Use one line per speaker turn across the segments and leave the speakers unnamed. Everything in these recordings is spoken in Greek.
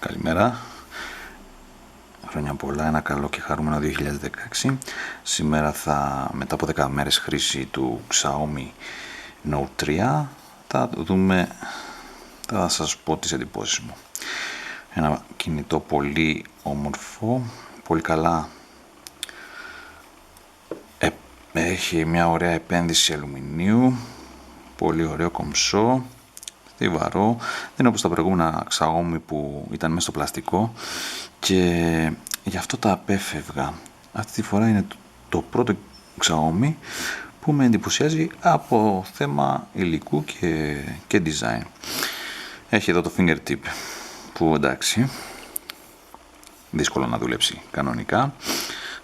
Καλημέρα. Χρόνια πολλά, ένα καλό και χαρούμενο 2016. Σήμερα μετά από 10 μέρες χρήση του Xiaomi Note 3 θα σας πω τις εντυπώσεις μου. Ένα κινητό πολύ όμορφο, πολύ καλά. Έχει μια ωραία επένδυση αλουμινίου, πολύ ωραίο κομψό, στιβαρό. Δεν είναι όπως τα προηγούμενα Xiaomi που ήταν μέσα στο πλαστικό και γι' αυτό τα απέφευγα. Αυτή τη φορά είναι το πρώτο Xiaomi που με εντυπωσιάζει από θέμα υλικού και design. Έχει εδώ το fingertip που εντάξει, δύσκολο να δουλέψει κανονικά.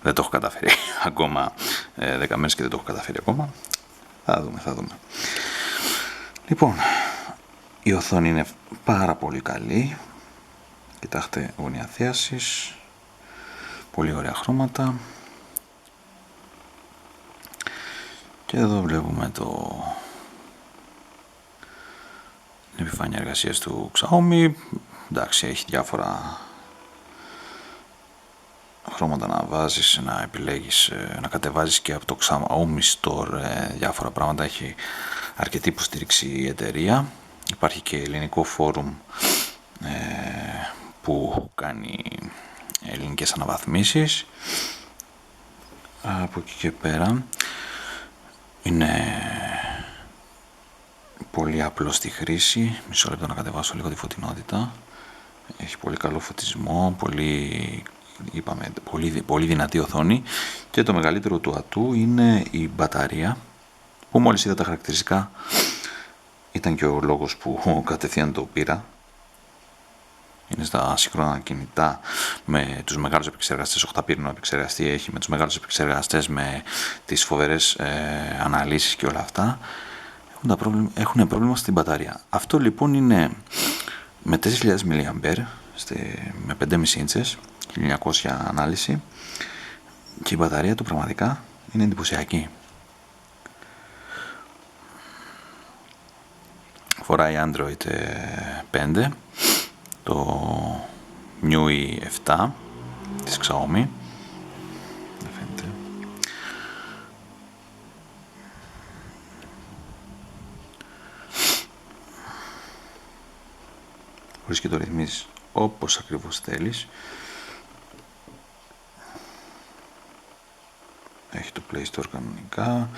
Δεν το έχω καταφέρει ακόμα 10 μέρες και δεν το έχω καταφέρει ακόμα. Θα δούμε. Λοιπόν, η οθόνη είναι πάρα πολύ καλή. Κοιτάξτε, γωνία θίασης, πολύ ωραία χρώματα. Και εδώ βλέπουμε την επιφάνεια εργασίας του Xiaomi. Εντάξει, έχει διάφορα χρώματα να βάζεις, να επιλέγεις, να κατεβάζεις και από το Xiaomi Store διάφορα πράγματα. Έχει αρκετή υποστήριξη η εταιρεία. Υπάρχει και ελληνικό φόρουμ που κάνει ελληνικές αναβαθμίσεις. Από εκεί και πέρα είναι πολύ απλό στη χρήση. Μισό λεπτό να κατεβάσω λίγο τη φωτεινότητα. Έχει πολύ καλό φωτισμό, πολύ δυνατή οθόνη και το μεγαλύτερο του ατού είναι η μπαταρία, που μόλις είδα τα χαρακτηριστικά ήταν και ο λόγος που κατευθείαν το πήρα. Είναι στα σύγχρονα κινητά με τους μεγάλους επεξεργαστές, 8πύρινο επεξεργαστή έχει, με τους μεγάλους επεξεργαστές με τις φοβερές αναλύσεις και όλα αυτά. Έχουν πρόβλημα στην μπαταρία. Αυτό λοιπόν είναι με 4.000 mAh με 5,5 ίντσες, 1900 ανάλυση, και η μπαταρία του πραγματικά είναι εντυπωσιακή. Φοράει Android 5, το MIUI 7 της Xiaomi. Μπορείς και το ρυθμίζεις όπως ακριβώς θέλεις. Έχει το Play Store κανονικά,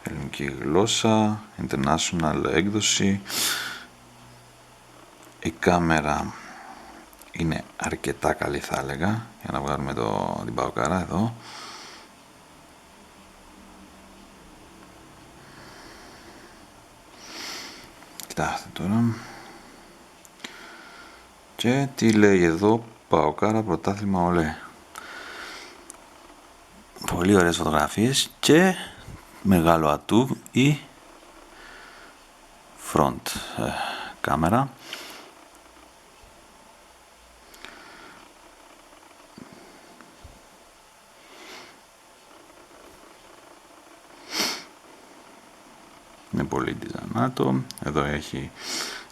ελληνική γλώσσα, international έκδοση. Η κάμερα είναι αρκετά καλή, θα έλεγα, για να βγάλουμε την παοκάρα εδώ. Κοιτάξτε τώρα. Και τι λέει εδώ, παοκάρα πρωτάθλημα ολέ. Πολύ ωραίες φωτογραφίες και μεγάλο ατού η front κάμερα. Είναι πολύ designato. Εδώ έχει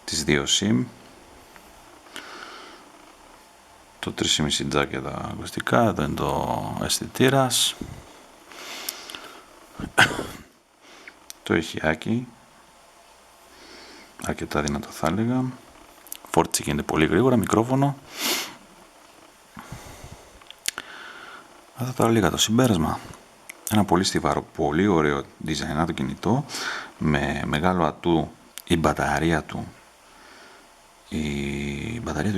τις δύο SIM, το 3,5 jack για τα ακουστικά, εδώ είναι το αισθητήρας, το ηχιάκι, αρκετά δυνατό θα έλεγα, φόρτιση γίνεται πολύ γρήγορα, μικρόφωνο. Αυτά τώρα λίγα το συμπέρασμα. Ένα πολύ στιβαρό, πολύ ωραίο design το κινητό, με μεγάλο ατού η μπαταρία του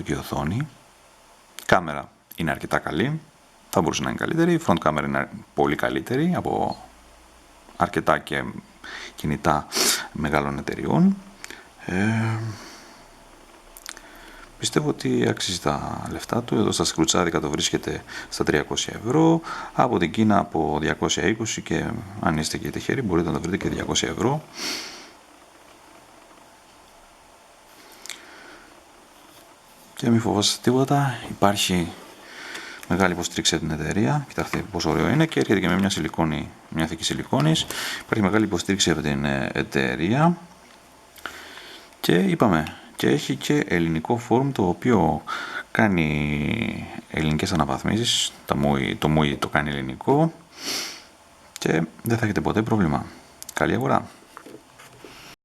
και η οθόνη. Κάμερα είναι αρκετά καλή, θα μπορούσε να είναι καλύτερη. Η front κάμερα είναι πολύ καλύτερη από αρκετά και κινητά μεγάλων εταιριών. Πιστεύω ότι αξίζει τα λεφτά του. Εδώ στα σκρουτσάδικα το βρίσκεται στα 300 ευρώ, από την Κίνα από 220, και αν είστε και τυχεροί μπορείτε να το βρείτε και 200 ευρώ. Και μην φοβάστε τίποτα, υπάρχει μεγάλη υποστήριξη από την εταιρεία. Κοιτάξτε πόσο ωραίο είναι και έρχεται και με μια θήκη σιλικόνης. Υπάρχει μεγάλη υποστήριξη από την εταιρεία και είπαμε, και έχει και ελληνικό φόρουμ, το οποίο κάνει ελληνικές αναβαθμίσεις, το MUI το κάνει ελληνικό και δεν θα έχετε ποτέ πρόβλημα. Καλή αγορά!